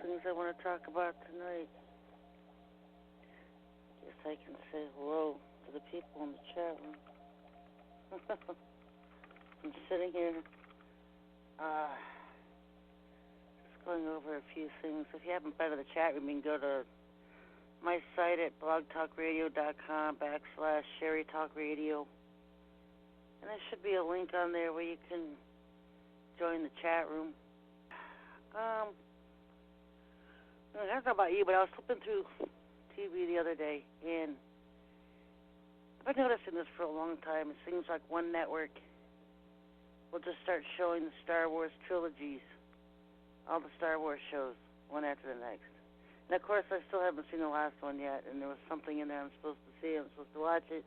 things I want to talk about tonight. Guess I can say hello to the people in the chat room. I'm sitting here just going over a few things. If you haven't been to the chat room, you can go to my site at blogtalkradio.com/SherryTalkRadio. And there should be a link on there where you can join the chat room. I don't know about you, but I was flipping through TV the other day, and I've been noticing this for a long time. It seems like one network will just start showing the Star Wars trilogies, all the Star Wars shows, one after the next. And, of course, I still haven't seen the last one yet, and there was something in there I'm supposed to see. I'm supposed to watch it.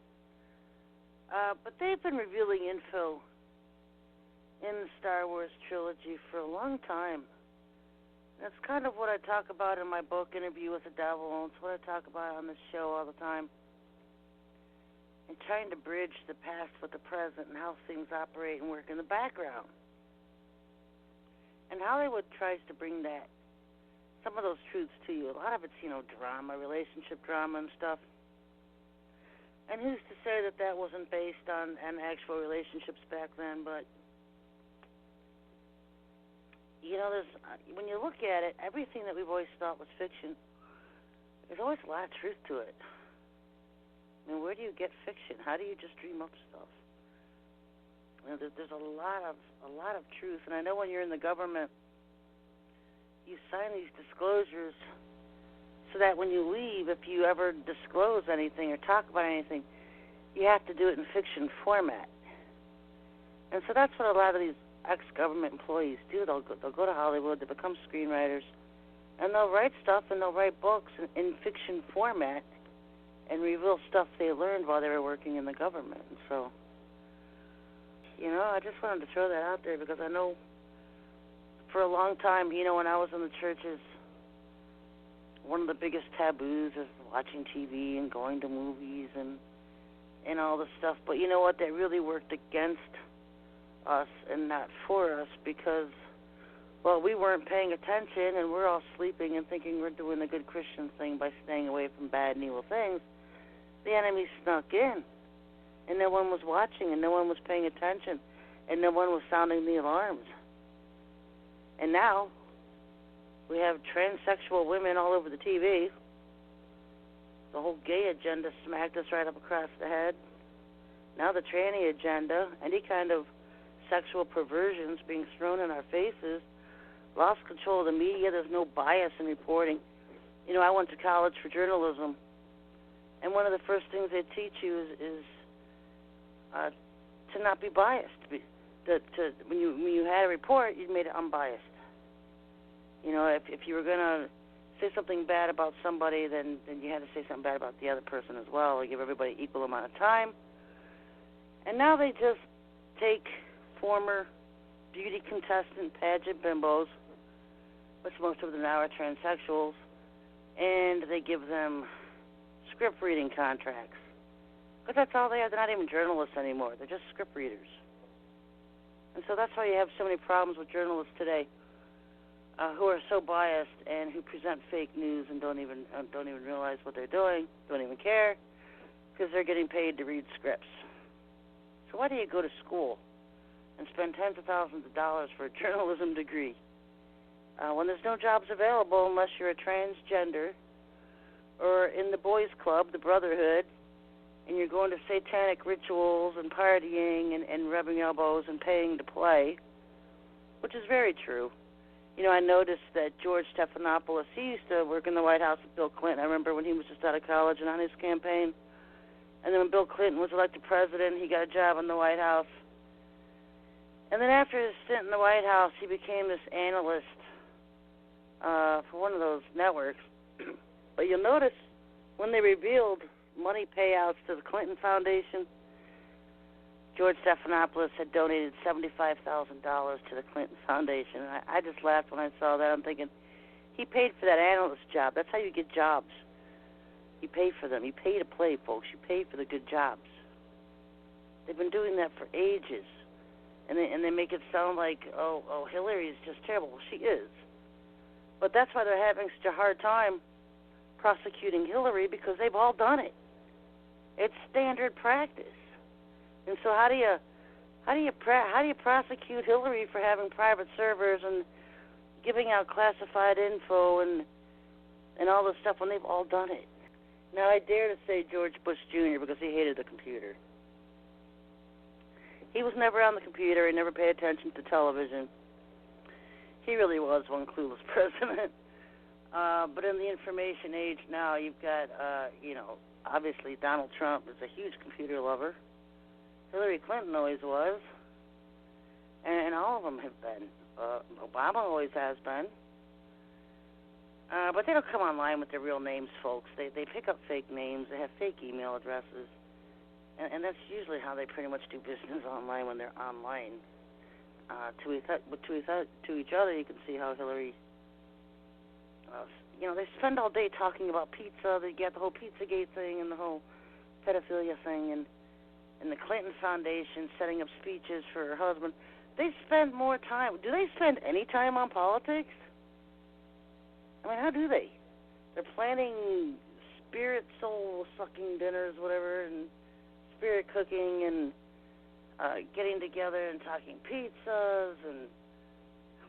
But they've been revealing info in the Star Wars trilogy for a long time. That's kind of what I talk about in my book, Interview with the Devil, and it's what I talk about on this show all the time. And trying to bridge the past with the present and how things operate and work in the background. And Hollywood tries to bring that, some of those truths to you. A lot of it's, drama, relationship drama and stuff. And who's to say that that wasn't based on actual relationships back then, but there's, when you look at it, everything that we've always thought was fiction, there's always a lot of truth to it. I mean, where do you get fiction? How do you just dream up stuff? There's a lot of truth, and I know when you're in the government, you sign these disclosures so that when you leave, if you ever disclose anything or talk about anything, you have to do it in fiction format. And so that's what a lot of these ex-government employees do. They'll go to Hollywood, they become screenwriters, and they'll write stuff and they'll write books in fiction format and reveal stuff they learned while they were working in the government. And so, I just wanted to throw that out there because I know for a long time, when I was in the churches, one of the biggest taboos is watching TV and going to movies and all this stuff. But you know what? That really worked against us and not for us because, well, we weren't paying attention and we're all sleeping and thinking we're doing the good Christian thing by staying away from bad and evil things. The enemy snuck in, and no one was watching, and no one was paying attention, and no one was sounding the alarms. And now we have transsexual women all over the TV. The whole gay agenda smacked us right up across the head. Now the tranny agenda, any kind of sexual perversions being thrown in our faces, lost control of the media. There's no bias in reporting. I went to college for journalism, and one of the first things they teach you is to not be biased. When you had a report, you made it unbiased. If you were going to say something bad about somebody, then you had to say something bad about the other person as well, or give everybody equal amount of time. And now they just take former beauty contestant pageant bimbos, which most of them now are transsexuals, and they give them script reading contracts. Because that's all they are. They're not even journalists anymore. They're just script readers. And so that's why you have so many problems with journalists today who are so biased and who present fake news and don't even realize what they're doing, don't even care, because they're getting paid to read scripts. So why do you go to school and spend tens of thousands of dollars for a journalism degree when there's no jobs available unless you're a transgender or in the boys' club, the Brotherhood, and you're going to satanic rituals and partying and rubbing elbows and paying to play, which is very true. I noticed that George Stephanopoulos, he used to work in the White House with Bill Clinton. I remember when he was just out of college and on his campaign. And then when Bill Clinton was elected president, he got a job in the White House. And then after his stint in the White House, he became this analyst for one of those networks. But you'll notice when they revealed money payouts to the Clinton Foundation, George Stephanopoulos had donated $75,000 to the Clinton Foundation. And I just laughed when I saw that. I'm thinking, he paid for that analyst job. That's how you get jobs. You pay for them. You pay to play, folks. You pay for the good jobs. They've been doing that for ages. And they make it sound like, oh, Hillary is just terrible. Well, she is. But that's why they're having such a hard time prosecuting Hillary, because they've all done it. It's standard practice. And so how do you prosecute Hillary for having private servers and giving out classified info and all this stuff when they've all done it? Now, I dare to say George Bush Jr. because he hated the computer. He was never on the computer. He never paid attention to television. He really was one clueless president. But in the information age now, you've got, obviously Donald Trump is a huge computer lover. Hillary Clinton always was. And all of them have been. Obama always has been. But they don't come online with their real names, folks. They pick up fake names. They have fake email addresses. And that's usually how they pretty much do business online when they're online. To each other, you can see how Hillary, they spend all day talking about pizza. They get the whole Pizzagate thing and the whole pedophilia thing, and the Clinton Foundation setting up speeches for her husband. They spend more time. Do they spend any time on politics? I mean, how do they? They're planning spirit soul-sucking dinners, whatever, and spirit cooking, and getting together and talking pizzas, and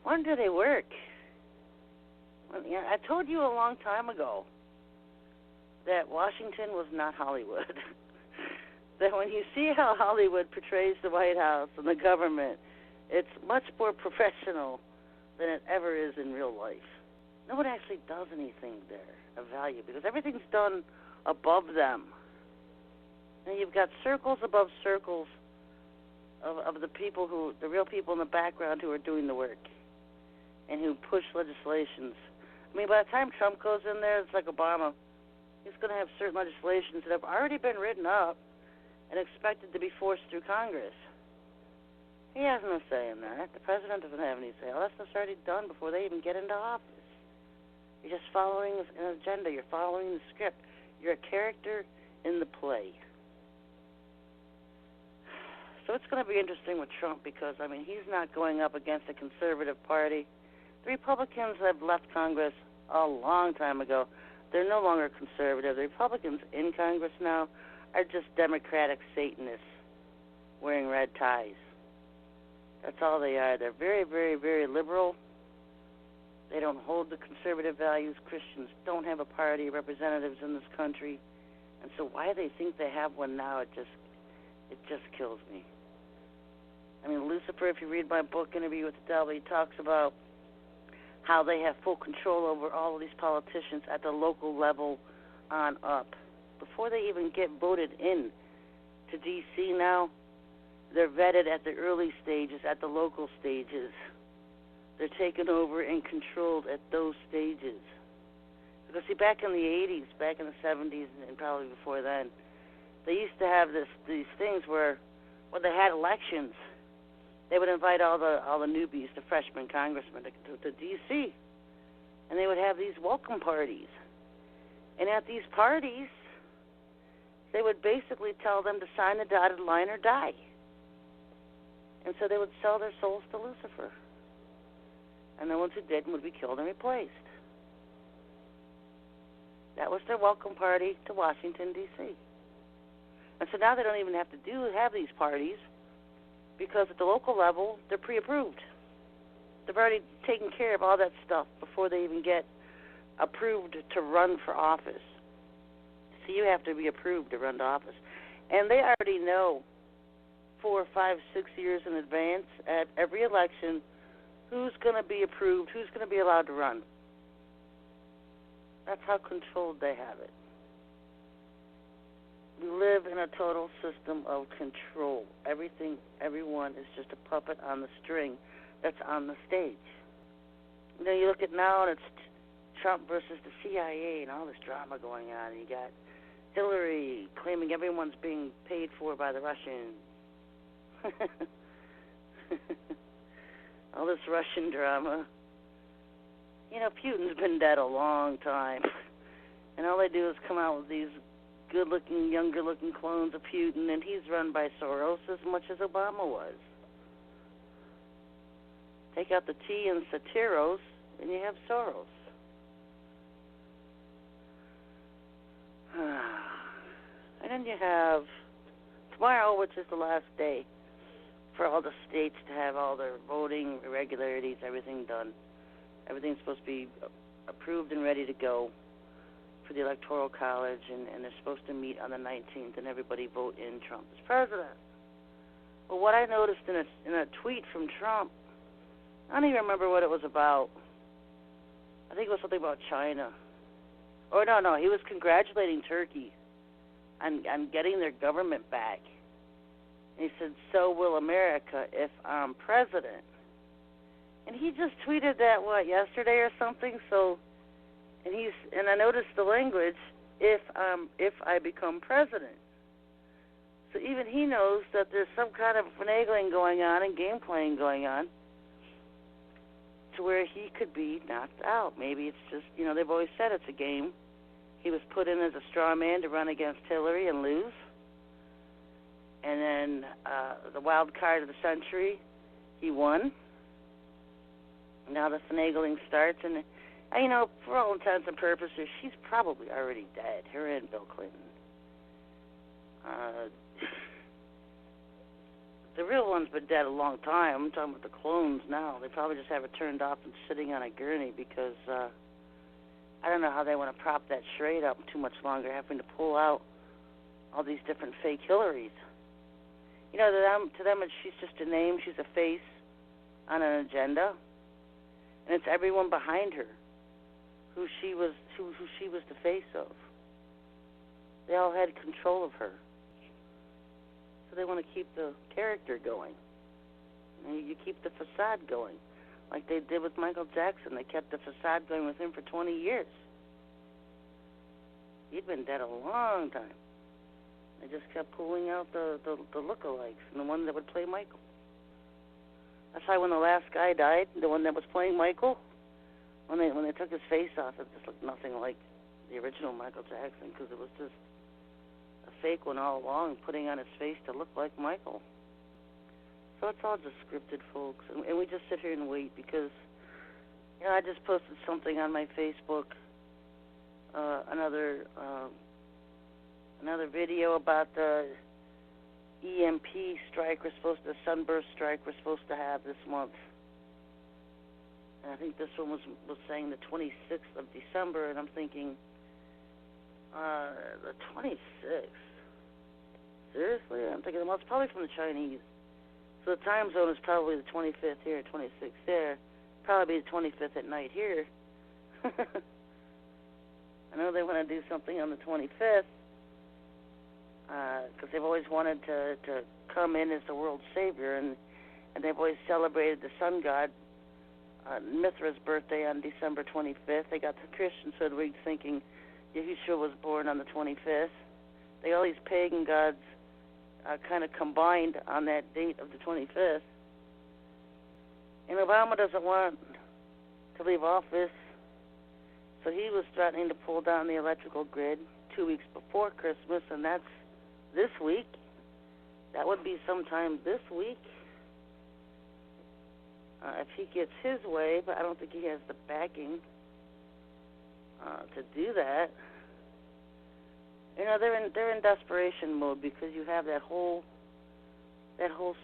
when do they work? I told you a long time ago that Washington was not Hollywood. That when you see how Hollywood portrays the White House and the government, it's much more professional than it ever is in real life. No one actually does anything there of value because everything's done above them. And you've got circles above circles of the people the real people in the background who are doing the work and who push legislations. I mean, by the time Trump goes in there, it's like Obama. He's going to have certain legislations that have already been written up and expected to be forced through Congress. He has no say in that. The president doesn't have any say. All that stuff's already done before they even get into office. You're just following an agenda. You're following the script. You're a character in the play. So it's going to be interesting with Trump because, I mean, he's not going up against the conservative party. The Republicans have left Congress a long time ago. They're no longer conservative. The Republicans in Congress now are just Democratic Satanists wearing red ties. That's all they are. They're very, very, very liberal. They don't hold the conservative values. Christians don't have a party of representatives in this country. And so why they think they have one now, it just kills me. I mean, Lucifer, if you read my book, Interview with the Devil, he talks about how they have full control over all of these politicians at the local level on up. Before they even get voted in to D.C. now, they're vetted at the early stages, at the local stages. They're taken over and controlled at those stages. Because, see, back in the 80s, back in the 70s, and probably before then, they used to have these things where when they had elections, they would invite all the newbies, the freshman congressmen, to D.C., and they would have these welcome parties. And at these parties, they would basically tell them to sign the dotted line or die. And so they would sell their souls to Lucifer. And the ones who didn't would be killed and replaced. That was their welcome party to Washington, D.C. And so now they don't even have to have these parties because at the local level, they're pre-approved. They've already taken care of all that stuff before they even get approved to run for office. So you have to be approved to run to office. And they already know 4, 5, 6 years in advance at every election who's going to be approved, who's going to be allowed to run. That's how controlled they have it. We live in a total system of control. Everything, everyone is just a puppet on the string that's on the stage. You know, you look at now and it's Trump versus the CIA and all this drama going on. And you got Hillary claiming everyone's being paid for by the Russians. All this Russian drama. You know, Putin's been dead a long time. And all they do is come out with these good-looking, younger-looking clones of Putin, and he's run by Soros as much as Obama was. Take out the T in Soteros, and you have Soros. And then you have tomorrow, which is the last day for all the states to have all their voting irregularities, everything done. Everything's supposed to be approved and ready to go for the Electoral College, and they're supposed to meet on the 19th and everybody vote in Trump as president. But what I noticed in a tweet from Trump, I don't even remember what it was about. I think it was something about China. Or no, he was congratulating Turkey on getting their government back. And he said, "So will America if I'm president." And he just tweeted that yesterday or something. So, and I noticed the language, if I become president. So even he knows that there's some kind of finagling going on and game playing going on to where he could be knocked out. Maybe it's just, they've always said it's a game. He was put in as a straw man to run against Hillary and lose. And then the wild card of the century, he won. Now the finagling starts, and for all intents and purposes, she's probably already dead. Her and Bill Clinton. The real one's been dead a long time. I'm talking about the clones now. They probably just have it turned off and sitting on a gurney because I don't know how they want to prop that charade up too much longer, having to pull out all these different fake Hillarys. To them, she's just a name. She's a face on an agenda, and it's everyone behind her who she was the face of. They all had control of her. So they want to keep the character going. You keep the facade going, like they did with Michael Jackson. They kept the facade going with him for 20 years. He'd been dead a long time. They just kept pulling out the lookalikes and the one that would play Michael. That's why when the last guy died, the one that was playing Michael, when they took his face off, it just looked nothing like the original Michael Jackson, because it was just a fake one all along, putting on his face to look like Michael. So it's all just scripted, folks, and we just sit here and wait because, I just posted something on my Facebook, another video about the EMP strike the sunburst strike we're supposed to have this month. And I think this one was saying the 26th of December, and I'm thinking, the 26th? Seriously? I'm thinking, well, it's probably from the Chinese. So the time zone is probably the 25th here, 26th there. Probably the 25th at night here. I know they want to do something on the 25th because they've always wanted to come in as the world's savior, and they've always celebrated the sun god Mithra's birthday on December 25th. They got the Christians hoodwinked thinking Yahushua was born on the 25th. They got all these pagan gods kind of combined on that date of the 25th. And Obama doesn't want to leave office, so he was threatening to pull down the electrical grid 2 weeks before Christmas, and that's this week. That would be sometime this week. If he gets his way, but I don't think he has the backing to do that. They're in desperation mode because you have that whole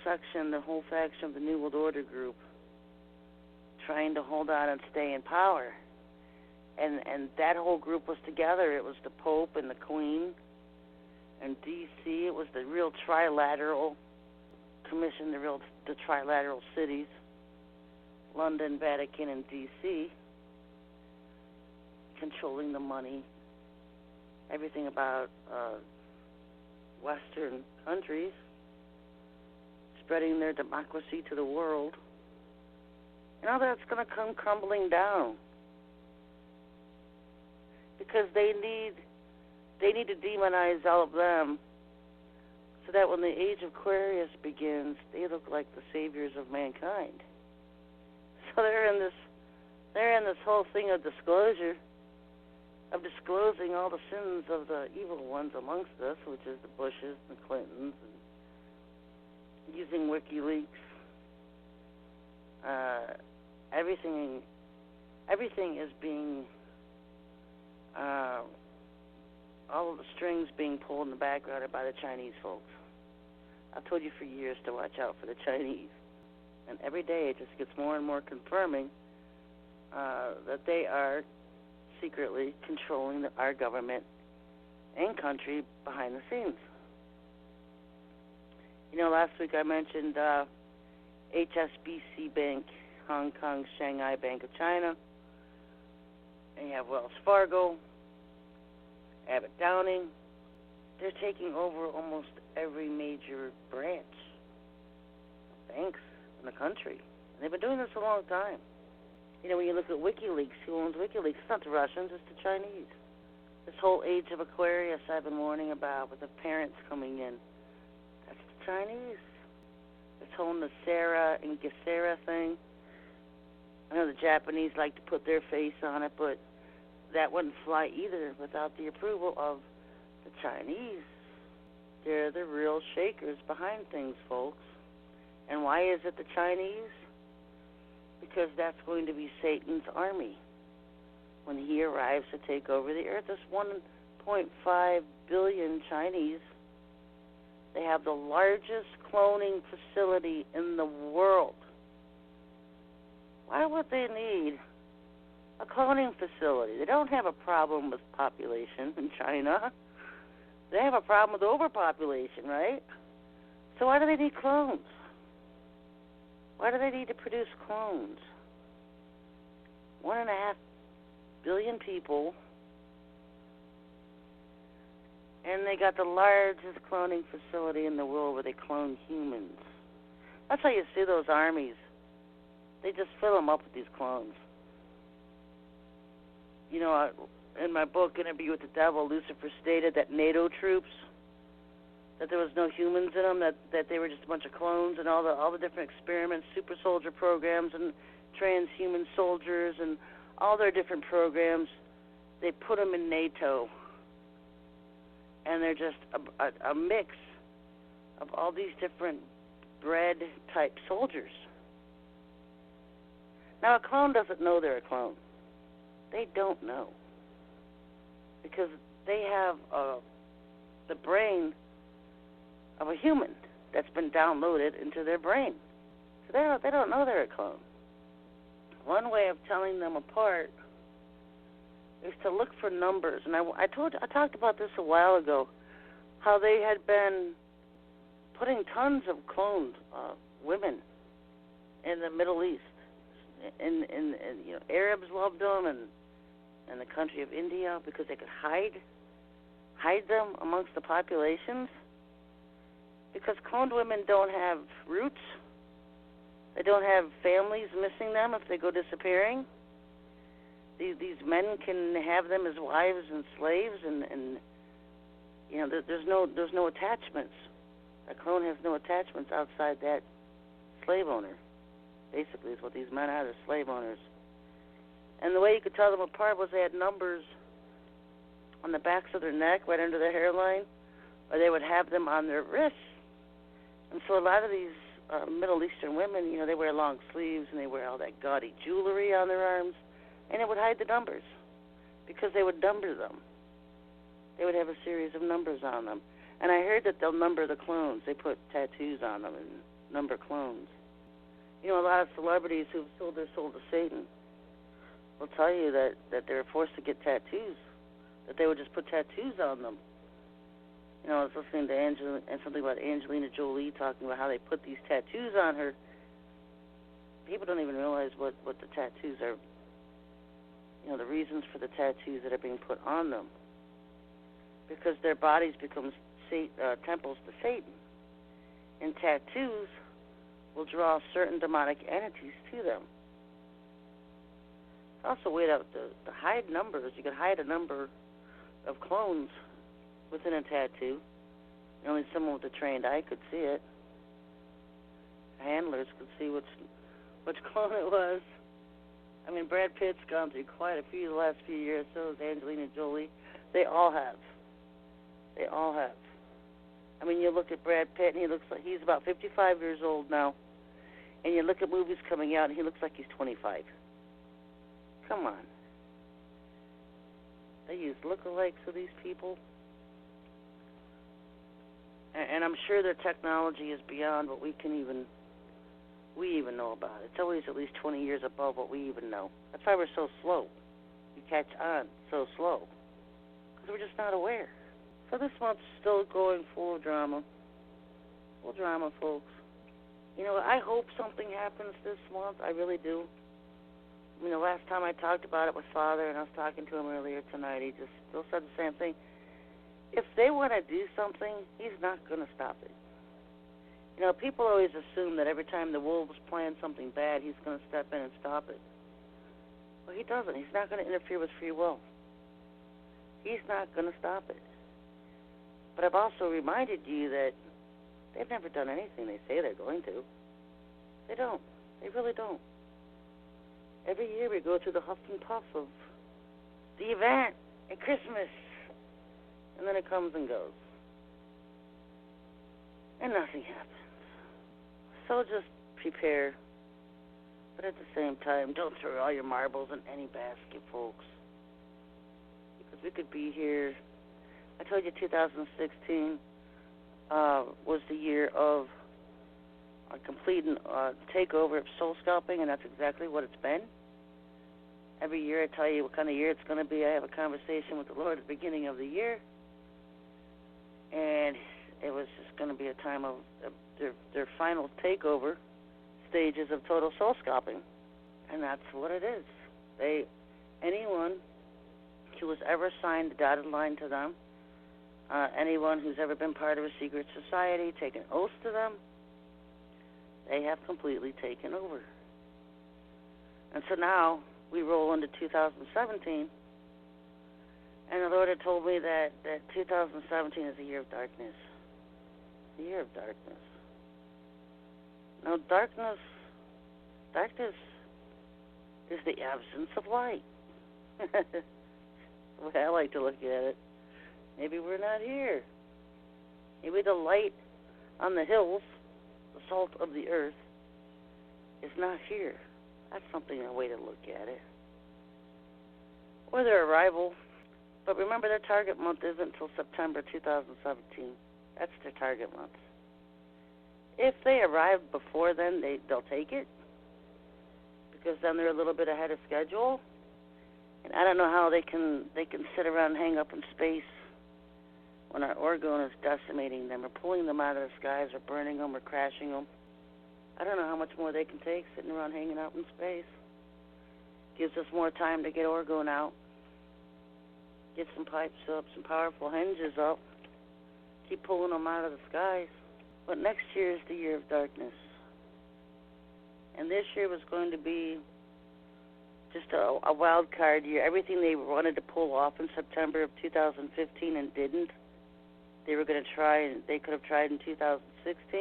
section, the whole faction of the New World Order group trying to hold on and stay in power. And that whole group was together. It was the Pope and the Queen. And D.C., it was the real trilateral commission, the trilateral cities, London, Vatican, and D.C., controlling the money, everything about Western countries, spreading their democracy to the world. And all that's going to come crumbling down because they need to demonize all of them so that when the age of Aquarius begins, they look like the saviors of mankind. So they're in this whole thing of disclosure, of disclosing all the sins of the evil ones amongst us, which is the Bushes and the Clintons, and using WikiLeaks. everything is being, all of the strings being pulled in the background are by the Chinese folks. I've told you for years to watch out for the Chinese. And every day it just gets more and more confirming that they are secretly controlling our government and country behind the scenes. You know, last week I mentioned HSBC Bank, Hong Kong's Shanghai Bank of China, and you have Wells Fargo, Abbott Downing. They're taking over almost every major branch of banks in the country. And they've been doing this a long time. You know, when you look at WikiLeaks, who owns WikiLeaks? It's not the Russians, it's the Chinese. This whole age of Aquarius I've been warning about with the parents coming in, that's the Chinese. This whole Nasera and Gesera thing, I know the Japanese like to put their face on it, but that wouldn't fly either without the approval of the Chinese. They're the real shakers behind things, folks. And why is it the Chinese? Because that's going to be Satan's army when he arrives to take over the earth. There's 1.5 billion Chinese. They have the largest cloning facility in the world. Why would they need a cloning facility? They don't have a problem with population in China. They have a problem with overpopulation, right? So why do they need clones? Why do they need to produce clones? 1.5 billion people, and they got the largest cloning facility in the world where they clone humans. That's how you see those armies. They just fill them up with these clones. You know, in my book, Interview with the Devil, Lucifer stated that NATO troops, that there was no humans in them, that they were just a bunch of clones, and all the different experiments, super soldier programs and transhuman soldiers and all their different programs, they put them in NATO. And they're just a mix of all these different bred-type soldiers. Now, a clone doesn't know they're a clone. They don't know. Because they have the brain of a human that's been downloaded into their brain. So they don't know they're a clone. One way of telling them apart is to look for numbers. And I talked about this a while ago, how they had been putting tons of cloned women in the Middle East. And you know, Arabs loved them, and the country of India, because they could hide them amongst the populations. Because cloned women don't have roots. They don't have families missing them if they go disappearing. These men can have them as wives and slaves, and you know, there's no attachments. A clone has no attachments outside that slave owner. Basically, is what these men are. They're slave owners. And the way you could tell them apart was they had numbers on the backs of their neck, right under their hairline, or they would have them on their wrists. And so a lot of these Middle Eastern women, you know, they wear long sleeves and they wear all that gaudy jewelry on their arms, and it would hide the numbers because they would number them. They would have a series of numbers on them. And I heard that they'll number the clones. They put tattoos on them and number clones. You know, a lot of celebrities who've sold their soul to Satan will tell you that they were forced to get tattoos, that they would just put tattoos on them. You know, I was listening to something about Angelina Jolie talking about how they put these tattoos on her. People don't even realize what the tattoos are, you know, the reasons for the tattoos that are being put on them. Because their bodies become temples to Satan. And tattoos will draw certain demonic entities to them. It's also a way to hide numbers. You could hide a number of clones within a tattoo. Only someone with a trained eye could see it. Handlers could see which clone it was. I mean, Brad Pitt's gone through quite a few the last few years. So has Angelina Jolie. They all have. They all have. I mean, you look at Brad Pitt, and he looks like he's about 55 years old now. And you look at movies coming out, and he looks like he's 25. Come on. They use lookalikes of these people. And I'm sure their technology is beyond what we even know about. It's always at least 20 years above what we even know. That's why we're so slow. We catch on so slow. Because we're just not aware. So this month's still going full of drama. Full drama, folks. You know, I hope something happens this month. I really do. I mean, the last time I talked about it with Father, and I was talking to him earlier tonight, he just still said the same thing. If they want to do something, he's not going to stop it. You know, people always assume that every time the wolves plan something bad, he's going to step in and stop it. Well, he doesn't. He's not going to interfere with free will. He's not going to stop it. But I've also reminded you that they've never done anything they say they're going to. They don't. They really don't. Every year we go through the huff and puff of the event at Christmas, and then it comes and goes. And nothing happens. So just prepare. But at the same time, don't throw all your marbles in any basket, folks. Because we could be here. I told you 2016 was the year of a complete takeover of soul scalping, and that's exactly what it's been. Every year I tell you what kind of year it's going to be. I have a conversation with the Lord at the beginning of the year, and it was just going to be a time of their final takeover stages of total soul scalping, and that's what it is. Anyone who has ever signed a dotted line to them, anyone who's ever been part of a secret society, taken oaths to them, they have completely taken over. And so now we roll into 2017, and the Lord had told me that 2017 is a year of darkness. A year of darkness. Now, darkness is the absence of light. The way I like to look at it. Maybe we're not here. Maybe the light on the hills, the salt of the earth, is not here. That's a way to look at it. Or their arrival. But remember, their target month isn't until September 2017. That's their target month. If they arrive before then, they'll take it, because then they're a little bit ahead of schedule. And I don't know how they can sit around and hang up in space when our orgone is decimating them, or pulling them out of the skies, or burning them, or crashing them. I don't know how much more they can take sitting around hanging out in space. Gives us more time to get orgone out, get some pipes up, some powerful hinges up, keep pulling them out of the skies. But next year is the year of darkness. And this year was going to be just a wild card year. Everything they wanted to pull off in September of 2015 and didn't, they were going to try, and they could have tried in 2016.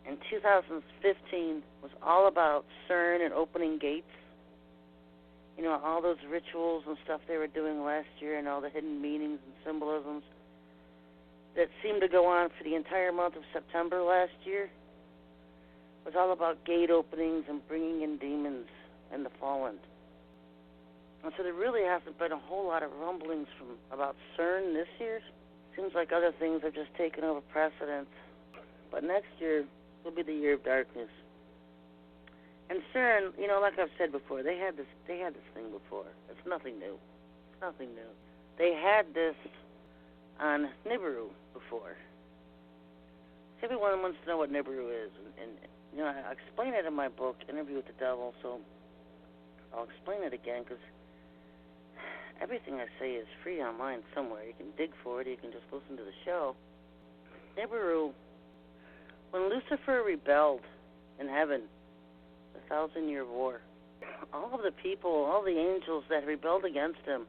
And 2015 was all about CERN and opening gates. You know, all those rituals and stuff they were doing last year, and all the hidden meanings and symbolisms that seemed to go on for the entire month of September last year. It was all about gate openings and bringing in demons and the fallen. And so there really hasn't been a whole lot of rumblings about CERN this year. Seems like other things have just taken over precedence. But next year will be the year of darkness. And CERN, you know, like I've said before, they had this thing before. It's nothing new. It's nothing new. They had this on Nibiru before. Everyone wants to know what Nibiru is, and you know, I explain it in my book, Interview with the Devil, so I'll explain it again, because everything I say is free online somewhere. You can dig for it, you can just listen to the show. Nibiru, when Lucifer rebelled in heaven, the 1,000-year war, all of the people, all the angels that rebelled against him,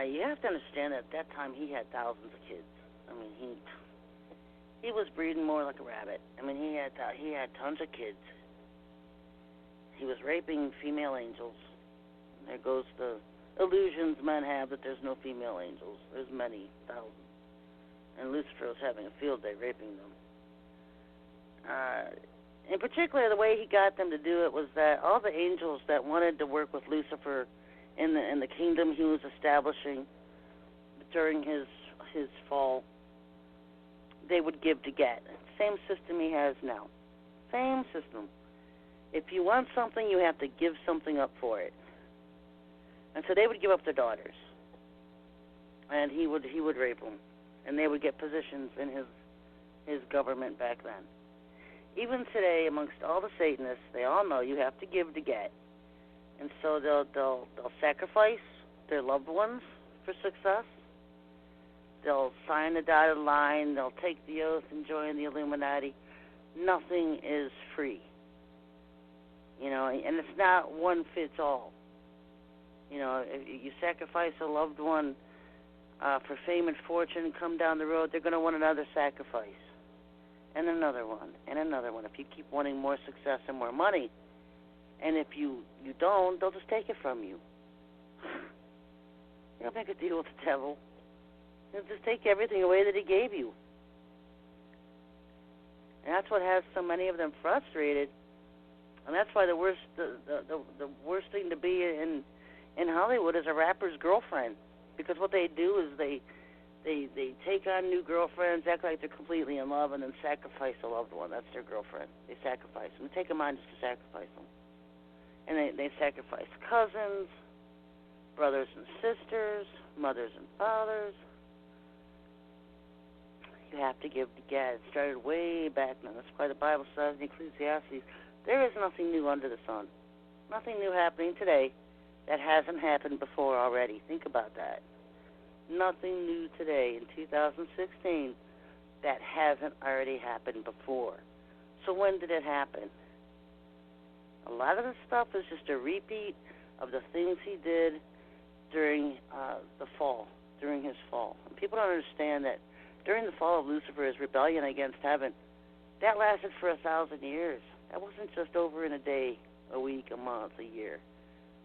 you have to understand that at that time he had thousands of kids. I mean, he was breeding more like a rabbit. I mean, he had tons of kids. He was raping female angels. And there goes the illusions men have that there's no female angels. There's many thousands. And Lucifer was having a field day raping them. in particular, the way he got them to do it was that all the angels that wanted to work with Lucifer in the kingdom he was establishing during his fall, they would give to get. Same system he has now. Same system. If you want something, you have to give something up for it. And so they would give up their daughters, and he would rape them, and they would get positions in his government back then. Even today, amongst all the Satanists, they all know you have to give to get, and so they'll sacrifice their loved ones for success. They'll sign the dotted line. They'll take the oath and join the Illuminati. Nothing is free, and it's not one fits all. If you sacrifice a loved one for fame and fortune and come down the road, they're going to want another sacrifice, and another one, and another one. If you keep wanting more success and more money, and if you don't, they'll just take it from you. You don't make a deal with the devil. He'll just take everything away that he gave you. And that's what has so many of them frustrated. And that's why the worst thing to be in Hollywood is a rapper's girlfriend, because what they do is they take on new girlfriends, act like they're completely in love, and then sacrifice a loved one. That's their girlfriend. They sacrifice them. They take them on just to sacrifice them. And they sacrifice cousins, brothers and sisters, mothers and fathers. You have to give to get. It started way back now. That's why the Bible says in Ecclesiastes, there is nothing new under the sun. Nothing new happening today that hasn't happened before already. Think about that. Nothing new today in 2016 that hasn't already happened before. So when did it happen? A lot of this stuff is just a repeat of the things he did during the fall, during his fall. And people don't understand that during the fall of Lucifer, his rebellion against heaven, that lasted for 1,000 years. That wasn't just over in a day, a week, a month, a year.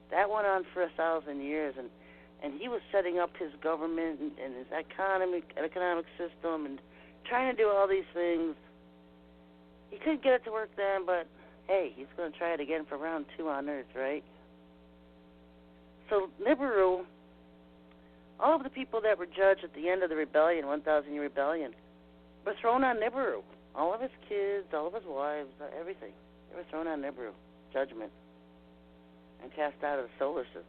That went on for 1,000 years, and he was setting up his government and his economic system and trying to do all these things. He couldn't get it to work then, but hey, he's going to try it again for round 2 on Earth, right? So Nibiru, all of the people that were judged at the end of the rebellion, 1,000-year rebellion, were thrown on Nibiru. All of his kids, all of his wives, everything. They were thrown on Nibiru, judgment, and cast out of the solar system.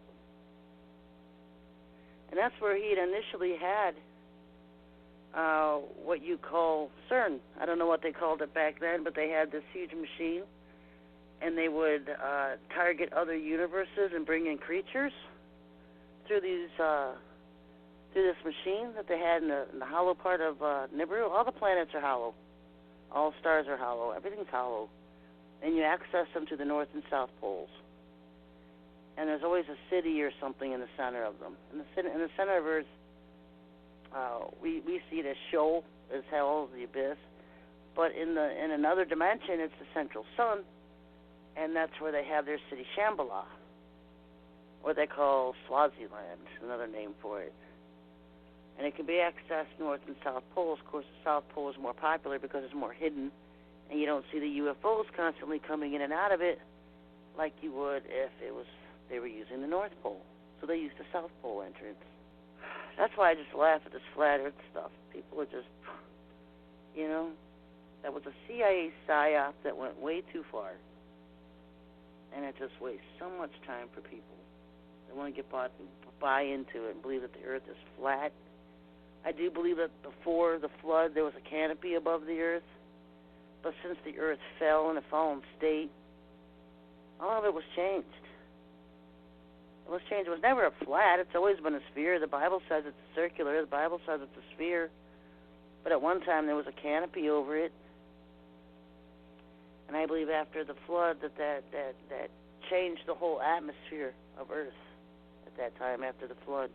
And that's where he had initially had what you call CERN. I don't know what they called it back then, but they had this huge machine, and they would target other universes and bring in creatures through these through this machine that they had in the hollow part of Nibiru. All the planets are hollow. All stars are hollow. Everything's hollow. And you access them to the north and south poles. And there's always a city or something in the center of them. In the center of Earth, we see it as Sheol, as hell, the abyss. But in another dimension, it's the central sun, and that's where they have their city Shambhala, what they call Swaziland, another name for it. And it can be accessed north and south poles. Of course, the south pole is more popular because it's more hidden, and you don't see the UFOs constantly coming in and out of it like you would if they were using the North Pole. So they used the South Pole entrance. That's why I just laugh at this flat Earth stuff. People are just, that was a CIA psyop that went way too far. And it just wastes so much time for people. They want to buy into it and believe that the Earth is flat. I do believe that before the flood there was a canopy above the Earth. But since the Earth fell in a fallen state, all of it was changed. It was changed. It was never a flat. It's always been a sphere. The Bible says it's circular. The Bible says it's a sphere. But at one time there was a canopy over it. And I believe after the flood that changed the whole atmosphere of Earth at that time after the flood.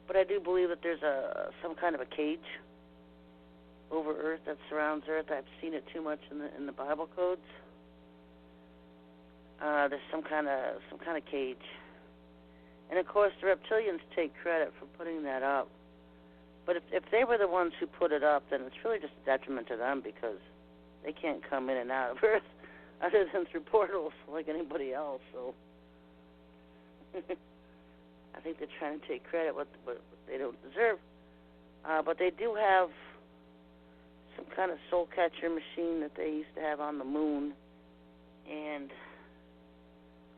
But I do believe that there's some kind of a cage over Earth that surrounds Earth. I've seen it too much in the Bible codes. There's some kind of cage, and of course the reptilians take credit for putting that up. But if they were the ones who put it up, then it's really just a detriment to them because they can't come in and out of Earth other than through portals like anybody else. So I think they're trying to take credit what they don't deserve. But they do have some kind of soul catcher machine that they used to have on the moon, and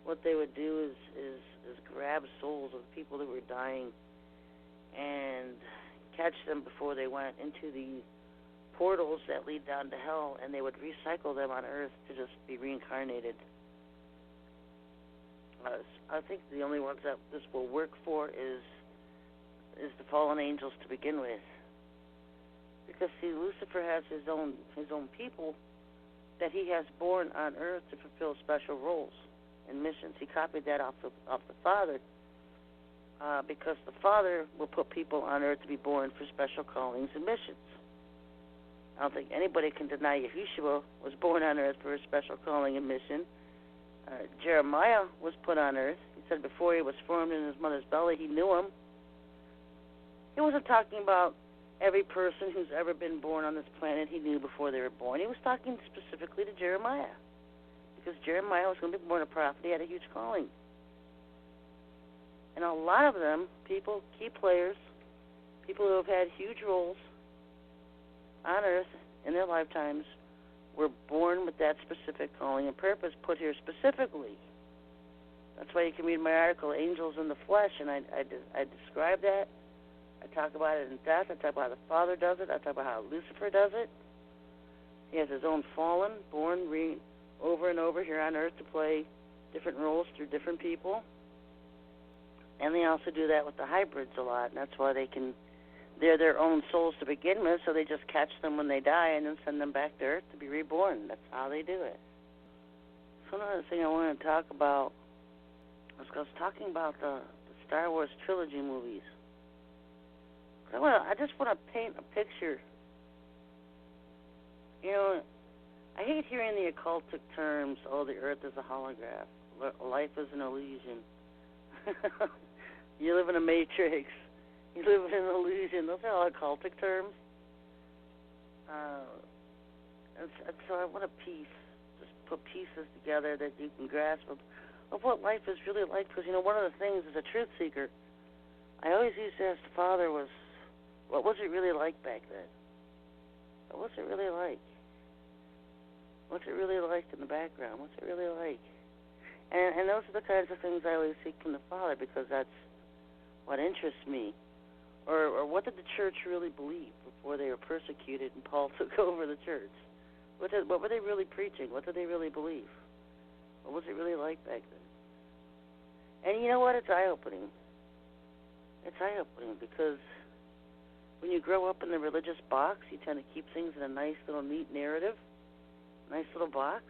what they would do is grab souls of people that were dying and catch them before they went into the portals that lead down to hell, and they would recycle them on Earth to just be reincarnated. I think the only ones that this will work for is the fallen angels to begin with, because see, Lucifer has his own people that he has born on Earth to fulfill special roles and missions. He copied that off the Father, because the Father will put people on Earth to be born for special callings and missions. I don't think anybody can deny Yahushua was born on Earth for a special calling and mission. Jeremiah was put on Earth. He said before he was formed in his mother's belly, he knew him. He wasn't talking about every person who's ever been born on this planet he knew before they were born. He was talking specifically to Jeremiah, because Jeremiah was going to be born a prophet. He had a huge calling. And a lot of them, people, key players, people who have had huge roles on Earth in their lifetimes, were born with that specific calling and purpose put here specifically. That's why you can read my article, Angels in the Flesh, and I describe that. I talk about it in depth. I talk about how the Father does it. I talk about how Lucifer does it. He has his own fallen, born over and over here on Earth to play different roles through different people. And they also do that with the hybrids a lot, and that's why they're their own souls to begin with, so they just catch them when they die and then send them back to Earth to be reborn. That's how they do it. So another thing I want to talk about was I was talking about the Star Wars trilogy movies. I just want to paint a picture. You know, I hate hearing the occultic terms, oh, the Earth is a holograph, life is an illusion. You live in a matrix. You live in an illusion. Those are all occultic terms. And so I want just put pieces together that you can grasp of what life is really like. Because, you know, one of the things as a truth seeker, I always used to ask the Father was, what was it really like back then? What's it really like? What's it really like in the background? What's it really like? And those are the kinds of things I always seek from the Father, because that's what interests me. Or what did the church really believe before they were persecuted and Paul took over the church? What were they really preaching? What did they really believe? What was it really like back then? And you know what? It's eye-opening. It's eye-opening because when you grow up in the religious box, you tend to keep things in a nice little neat narrative, nice little box.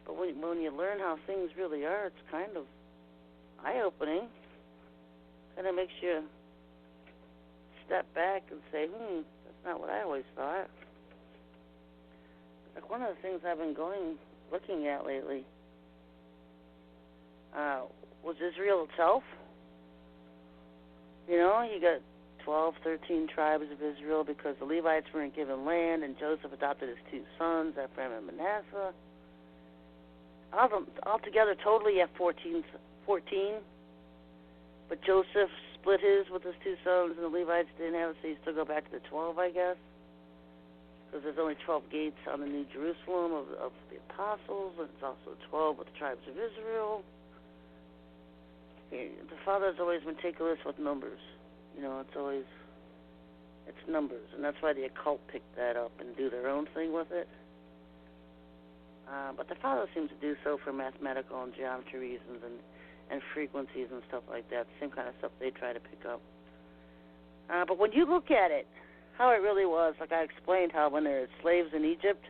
But when you learn how things really are, it's kind of eye-opening. Kind of makes you step back and say, that's not what I always thought. Like one of the things I've been looking at lately was Israel itself. You know, you got 12, 13 tribes of Israel because the Levites weren't given land, and Joseph adopted his two sons, Ephraim and Manasseh. Altogether, totally, you have 14, but Joseph split his with his two sons, and the Levites didn't have it, so you still go back to the 12, I guess, because there's only 12 gates on the New Jerusalem of the apostles, and it's also 12 with the tribes of Israel. The Father's always meticulous with numbers. You know, it's numbers, and that's why the occult picked that up and do their own thing with it. But the Father seems to do so for mathematical and geometry reasons and frequencies and stuff like that, same kind of stuff they try to pick up. But when you look at it, how it really was, like I explained how when there were slaves in Egypt,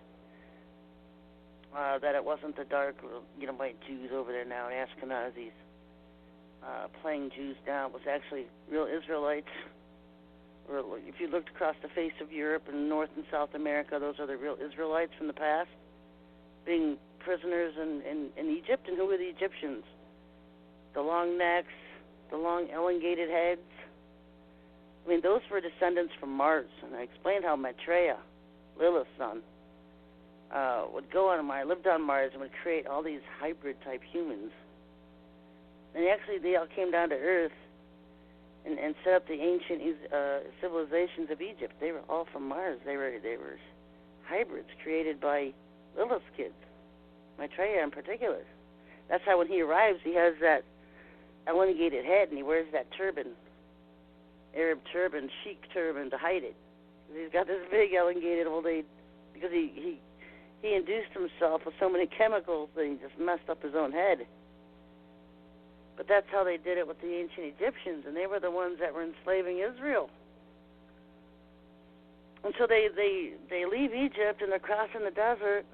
that it wasn't the dark, white Jews over there now, Ashkenazis, playing Jews down. It was actually real Israelites. Or if you looked across the face of Europe and North and South America, those are the real Israelites from the past, being prisoners in Egypt. And who were the Egyptians? The long necks, the long elongated heads. I mean, those were descendants from Mars. And I explained how Maitreya, Lilith's son, would go on Mars, lived on Mars, and would create all these hybrid-type humans. And actually, they all came down to Earth and set up the ancient civilizations of Egypt. They were all from Mars. They were hybrids created by Lilith's kids, Maitreya in particular. That's how when he arrives, he has that elongated head, and he wears that turban, Arab turban, chic turban, to hide it. He's got this big elongated old age because he induced himself with so many chemicals that he just messed up his own head. But that's how they did it with the ancient Egyptians, and they were the ones that were enslaving Israel. And so they leave Egypt, and they're crossing the desert,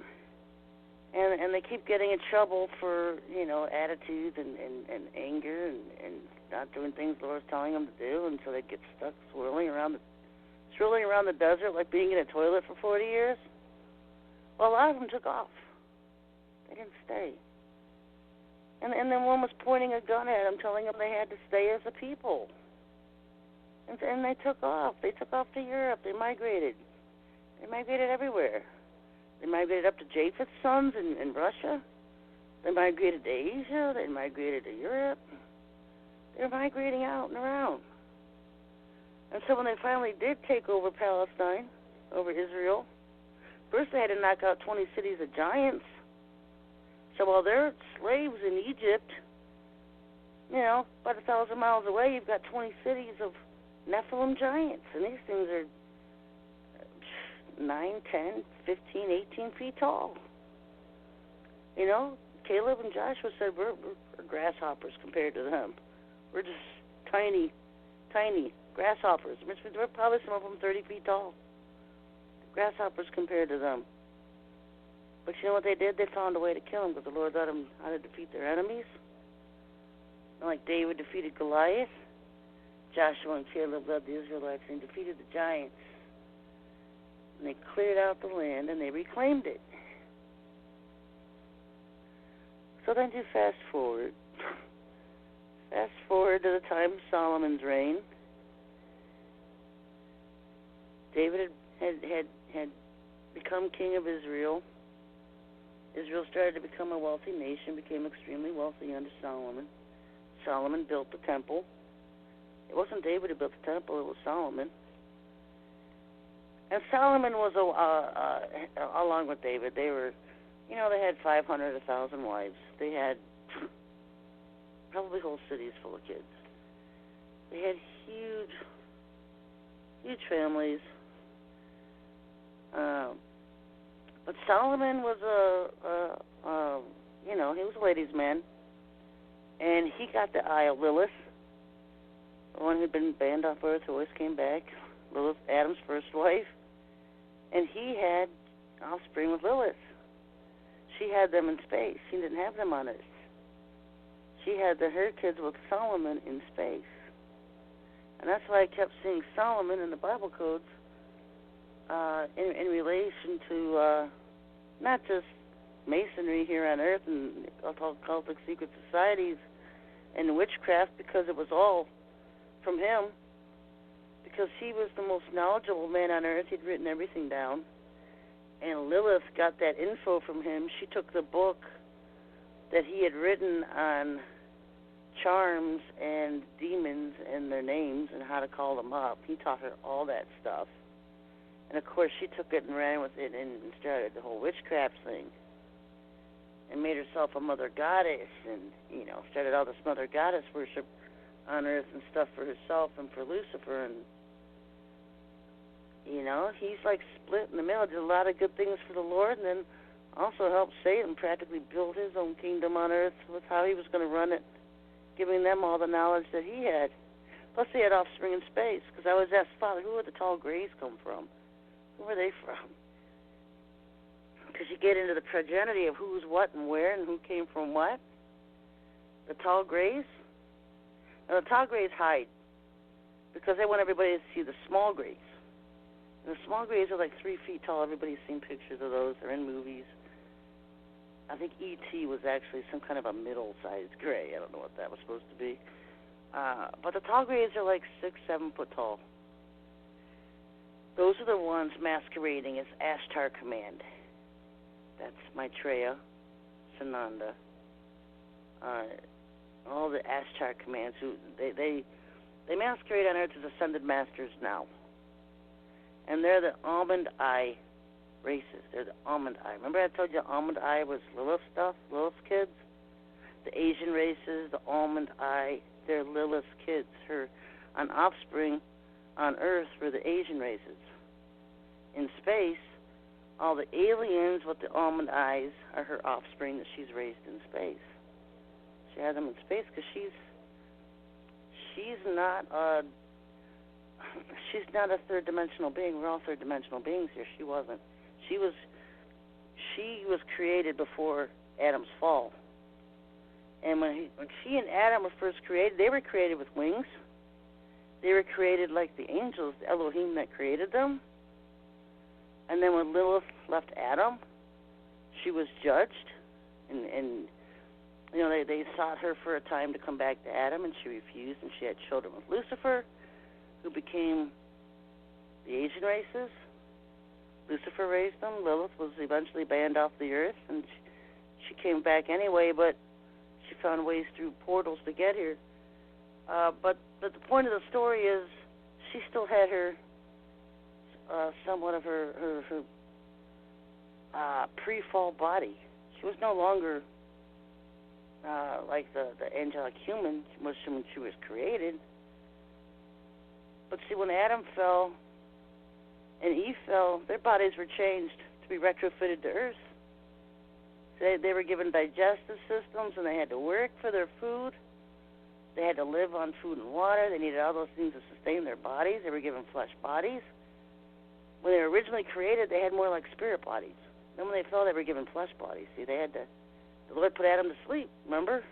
and they keep getting in trouble for, attitude and anger and not doing things the Lord's telling them to do, and so they get stuck swirling around the desert like being in a toilet for 40 years. Well, a lot of them took off. They didn't stay. And then one was pointing a gun at them, telling them they had to stay as a people. And they took off. They took off to Europe. They migrated. They migrated everywhere. They migrated up to Japheth's sons in Russia. They migrated to Asia. They migrated to Europe. They were migrating out and around. And so when they finally did take over Palestine, over Israel, first they had to knock out 20 cities of giants. So while they're slaves in Egypt, about 1,000 miles away, you've got 20 cities of Nephilim giants. And these things are 9, 10, 15, 18 feet tall. Caleb and Joshua said, we're grasshoppers compared to them. We're just tiny grasshoppers. We're probably some of them 30 feet tall. Grasshoppers compared to them. But you know what they did? They found a way to kill them because the Lord taught them how to defeat their enemies. And like David defeated Goliath, Joshua and Caleb led the Israelites and defeated the giants. And they cleared out the land and they reclaimed it. So then you fast forward. Fast forward to the time of Solomon's reign. David had become king of Israel. Israel started to become a wealthy nation, became extremely wealthy under Solomon. Solomon built the temple. It wasn't David who built the temple, it was Solomon. And Solomon was, along with David, they were, they had 500, 1,000 wives. They had probably whole cities full of kids. They had huge families. But Solomon was he was a ladies' man. And he got the eye of Lilith, the one who'd been banned off Earth, who always came back, Lilith, Adam's first wife. And he had offspring with Lilith. She had them in space. She didn't have them on Earth. She had her kids with Solomon in space. And that's why I kept seeing Solomon in the Bible codes in relation to not just Masonry here on Earth and occultic secret societies and witchcraft, because it was all from him, because he was the most knowledgeable man on Earth. He'd written everything down. And Lilith got that info from him. She took the book that he had written on charms and demons and their names and how to call them up. He taught her all that stuff. And, of course, she took it and ran with it and started the whole witchcraft thing and made herself a mother goddess and, started all this mother goddess worship on Earth and stuff for herself and for Lucifer. And, he's like split in the middle. Did a lot of good things for the Lord and then also helped Satan practically build his own kingdom on Earth with how he was going to run it, giving them all the knowledge that he had. Plus, he had offspring in space, because I always asked, Father, who would the tall grays come from? Who are they from? Because you get into the progeny of who's what and where and who came from what. The tall grays. Now, the tall grays hide because they want everybody to see the small grays. And the small grays are like 3 feet tall. Everybody's seen pictures of those. They're in movies. I think E.T. was actually some kind of a middle-sized gray. I don't know what that was supposed to be. But the tall grays are like 6, 7 foot tall. Those are the ones masquerading as Ashtar Command. That's Maitreya, Sananda, all the Ashtar commands. Who they masquerade on Earth as Ascended Masters now, and they're the Almond Eye races. They're the Almond Eye. Remember I told you Almond Eye was Lilith stuff, Lilith's kids? The Asian races, the Almond Eye, they're Lilith's kids. Her offspring on Earth were the Asian races. In space, all the aliens with the almond eyes are her offspring that she's raised in space. She had them in space because she's not a third-dimensional being. We're all third-dimensional beings here. She wasn't. She was created before Adam's fall. And when she and Adam were first created, they were created with wings. They were created like the angels, the Elohim that created them. And then when Lilith left Adam, she was judged, and you know they sought her for a time to come back to Adam, and she refused, and she had children with Lucifer, who became the Asian races. Lucifer raised them. Lilith was eventually banned off the earth, and she came back anyway, but she found ways through portals to get here. But the point of the story is she still had her somewhat of her pre-fall body. She was no longer like the angelic human when she was created. But see, when Adam fell and Eve fell, their bodies were changed to be retrofitted to Earth. They were given digestive systems, and they had to work for their food. They had to live on food and water. They needed all those things to sustain their bodies. They were given flesh bodies. When they were originally created, they had more like spirit bodies. Then when they fell, they were given flesh bodies. See, the Lord put Adam to sleep, remember?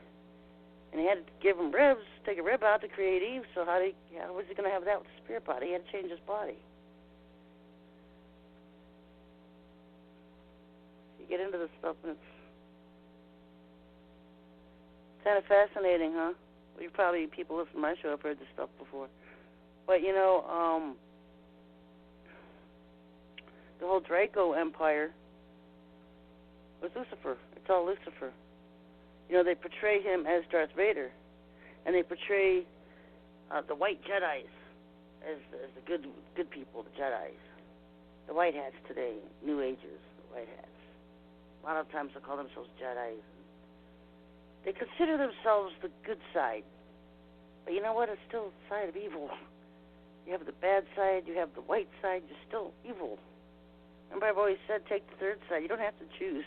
And he had to give him ribs, take a rib out to create Eve. So how was he going to have that with a spirit body? He had to change his body. You get into this stuff, and it's kind of fascinating, huh? Well, people listen to my show have heard this stuff before. But, you know, the whole Draco Empire was Lucifer. It's all Lucifer. You know, they portray him as Darth Vader, and they portray the white Jedis as the good people, the Jedis. The white hats today, New Agers, the white hats. A lot of times they call themselves Jedis. They consider themselves the good side. But you know what? It's still a side of evil. You have the bad side, you have the white side, you're still evil. Remember, I've always said, take the third side. You don't have to choose.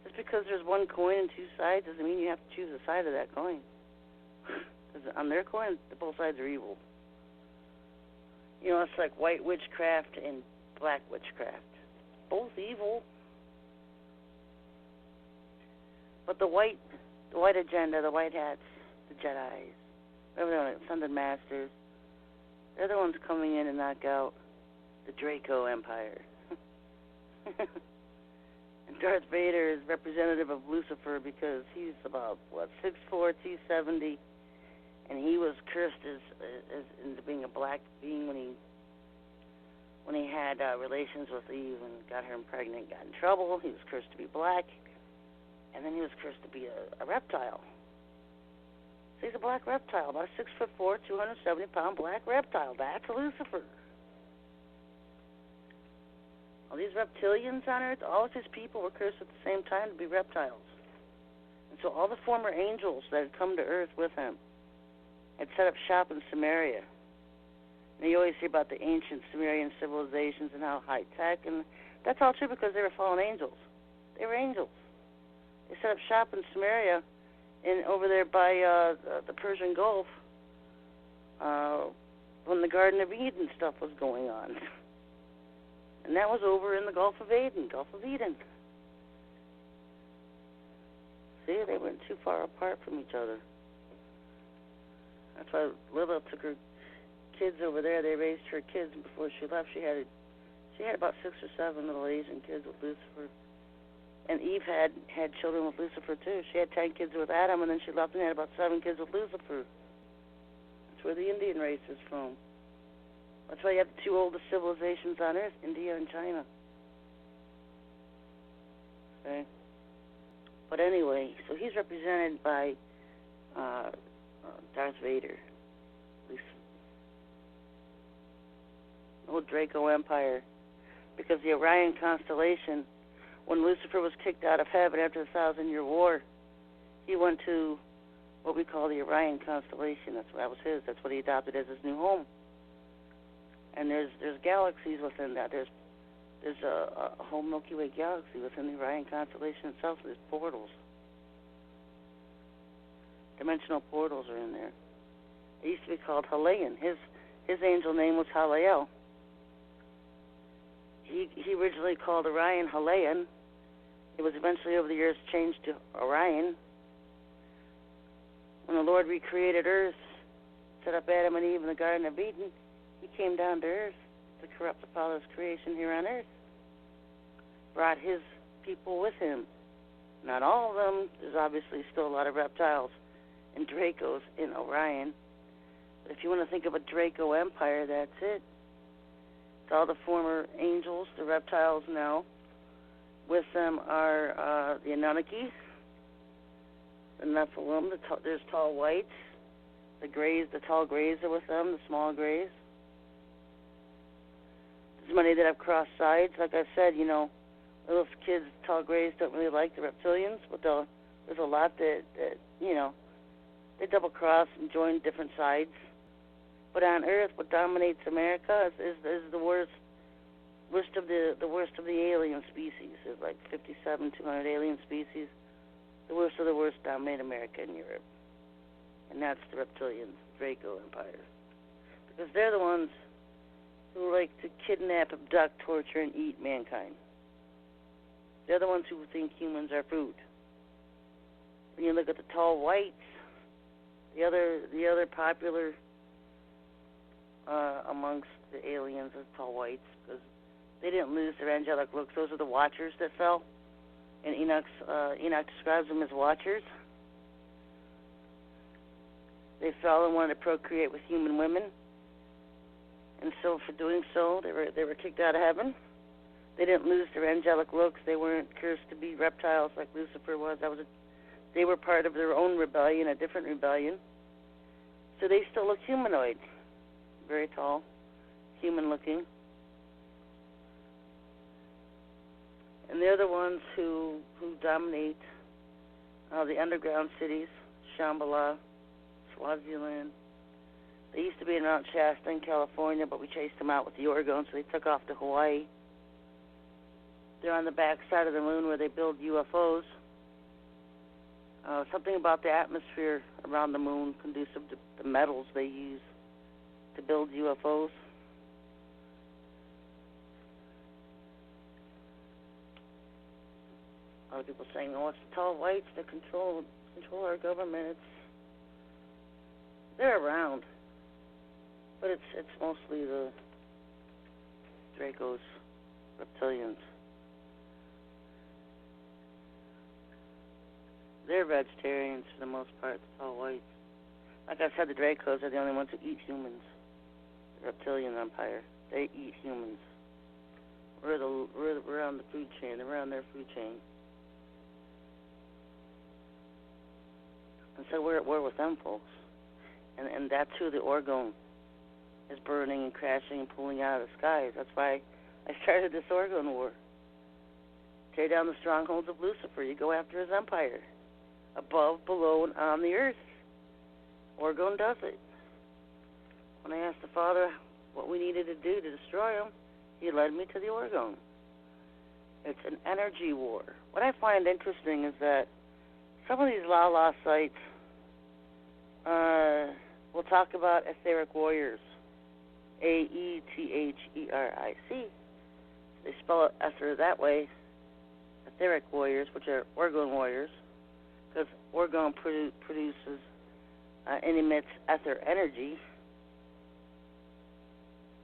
Just because there's one coin and two sides doesn't mean you have to choose a side of that coin. Because on their coin, both sides are evil. You know, it's like white witchcraft and black witchcraft. Both evil. But the white agenda, the white hats, the Jedis, the Ascended Masters, they're the ones coming in and knock out the Draco Empire. And Darth Vader is representative of Lucifer because he's about 6'4", 270, and he was cursed as into being a black being when he had relations with Eve and got her pregnant, got in trouble. He was cursed to be black, and then he was cursed to be a reptile. So he's a black reptile, about 6'4", 270-pound black reptile. That's Lucifer. All these reptilians on Earth, all of his people were cursed at the same time to be reptiles. And so all the former angels that had come to Earth with him had set up shop in Samaria. And you always hear about the ancient Sumerian civilizations and how high-tech, and that's all true because they were fallen angels. They were angels. They set up shop in Samaria and over there by the Persian Gulf when the Garden of Eden stuff was going on. And that was over in the Gulf of Eden. See, they weren't too far apart from each other. That's why Lilith took her kids over there. They raised her kids, and before she left, she had about 6 or 7 little Asian kids with Lucifer. And Eve had children with Lucifer, too. She had 10 kids with Adam, and then she left and had about 7 kids with Lucifer. That's where the Indian race is from. That's why you have the 2 oldest civilizations on Earth, India and China. Okay? But anyway, so he's represented by Darth Vader. Old Draco Empire. Because the Orion constellation, when Lucifer was kicked out of heaven after the 1,000-year war, he went to what we call the Orion constellation. That was his. That's what he adopted as his new home. And there's galaxies within that. There's a whole Milky Way galaxy within the Orion constellation itself. There's portals. Dimensional portals are in there. It used to be called Halayan. His angel name was Halael. He originally called Orion Halayan. It was eventually over the years changed to Orion. When the Lord recreated Earth, set up Adam and Eve in the Garden of Eden, he came down to Earth to corrupt the Father's creation here on Earth. Brought his people with him. Not all of them. There's obviously still a lot of reptiles and Dracos in Orion. But if you want to think of a Draco Empire, that's it. It's all the former angels, the reptiles now. With them are the Anunnakis, the Nephilim, there's tall whites, the grays, the tall grays are with them, the small grays. There's many that have crossed sides. Like I said, little kids, tall grays don't really like the reptilians, but there's a lot that they double cross and join different sides. But on Earth, what dominates America is the worst of the alien species. There's like 200 alien species. The worst of the worst dominate America and Europe. And that's the reptilian Draco Empire. Because they're the ones who like to kidnap, abduct, torture, and eat mankind. They're the ones who think humans are food. When you look at the tall whites, the other popular amongst the aliens are tall whites, because they didn't lose their angelic looks. Those are the watchers that fell, and Enoch describes them as watchers. They fell and wanted to procreate with human women, and so for doing so, they were kicked out of heaven. They didn't lose their angelic looks. They weren't cursed to be reptiles like Lucifer was. They were part of their own rebellion, a different rebellion. So they still look humanoid, very tall, human-looking. And they're the ones who dominate the underground cities, Shambhala, Swaziland. They used to be in Mount Shasta in California, but we chased them out with the Orgone, so they took off to Hawaii. They're on the back side of the moon where they build UFOs. Something about the atmosphere around the moon conducive to the metals they use to build UFOs. A lot of people saying, "Oh, it's the tall whites that control our government." They're around, but it's mostly the Dracos, reptilians. They're vegetarians for the most part, the tall whites. Like I said, the Dracos are the only ones who eat humans. The reptilian empire, they eat humans. We're on the food chain. They're on their food chain. And so we're at war with them folks. And that's who the Orgone is burning and crashing and pulling out of the skies. That's why I started this Orgone war. Tear down the strongholds of Lucifer. You go after his empire. Above, below, and on the earth. Orgone does it. When I asked the Father what we needed to do to destroy him, he led me to the Orgone. It's an energy war. What I find interesting is that some of these La sites, we'll talk about Aetheric Warriors, Aetheric. They spell it Ether that way, Aetheric Warriors, which are Orgone Warriors, because Orgone produces and emits ether energy.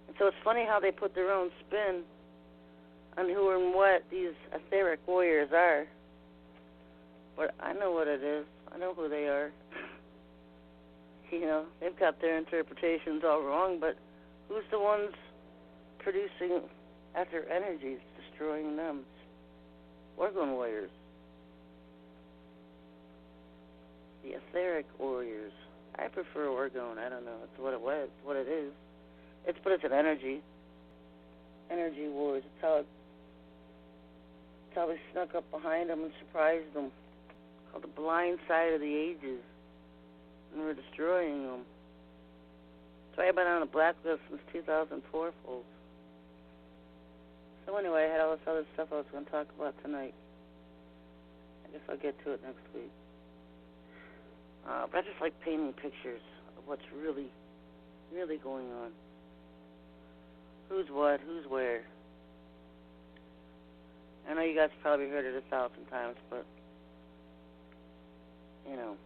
And so it's funny how they put their own spin on who and what these Aetheric Warriors are. But I know what it is. I know who they are. They've got their interpretations all wrong, but who's the ones producing ether energies, destroying them? Orgone Warriors. The Aetheric Warriors. I prefer Orgone. I don't know. It's what it was. It's what it is. But it's an energy. Energy wars. It's how we snuck up behind them and surprised them. It's called the blind side of the ages. And we're destroying them. That's why I've been on the blacklist since 2004, folks. So anyway, I had all this other stuff I was going to talk about tonight. I guess I'll get to it next week. But I just like painting pictures of what's really, really going on. Who's what, who's where. I know you guys probably heard it 1,000 times, but, you know,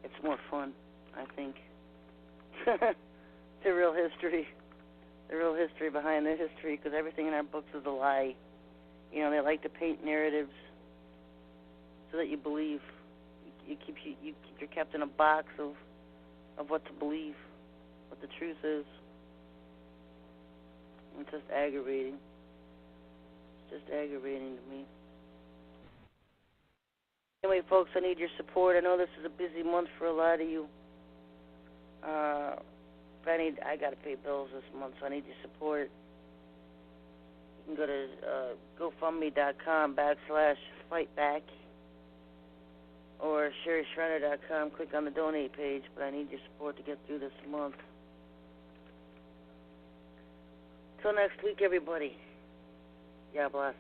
it's more fun, I think. The real history. The real history behind the history, because everything in our books is a lie. You know, they like to paint narratives so that you believe. You're kept in a box of what to believe, what the truth is. It's just aggravating. It's just aggravating to me. Anyway, folks, I need your support. I know this is a busy month for a lot of you. I got to pay bills this month, so I need your support. You can go to GoFundMe.com/fightback or SherryShriner.com. Click on the donate page, but I need your support to get through this month. Till next week, everybody. God bless.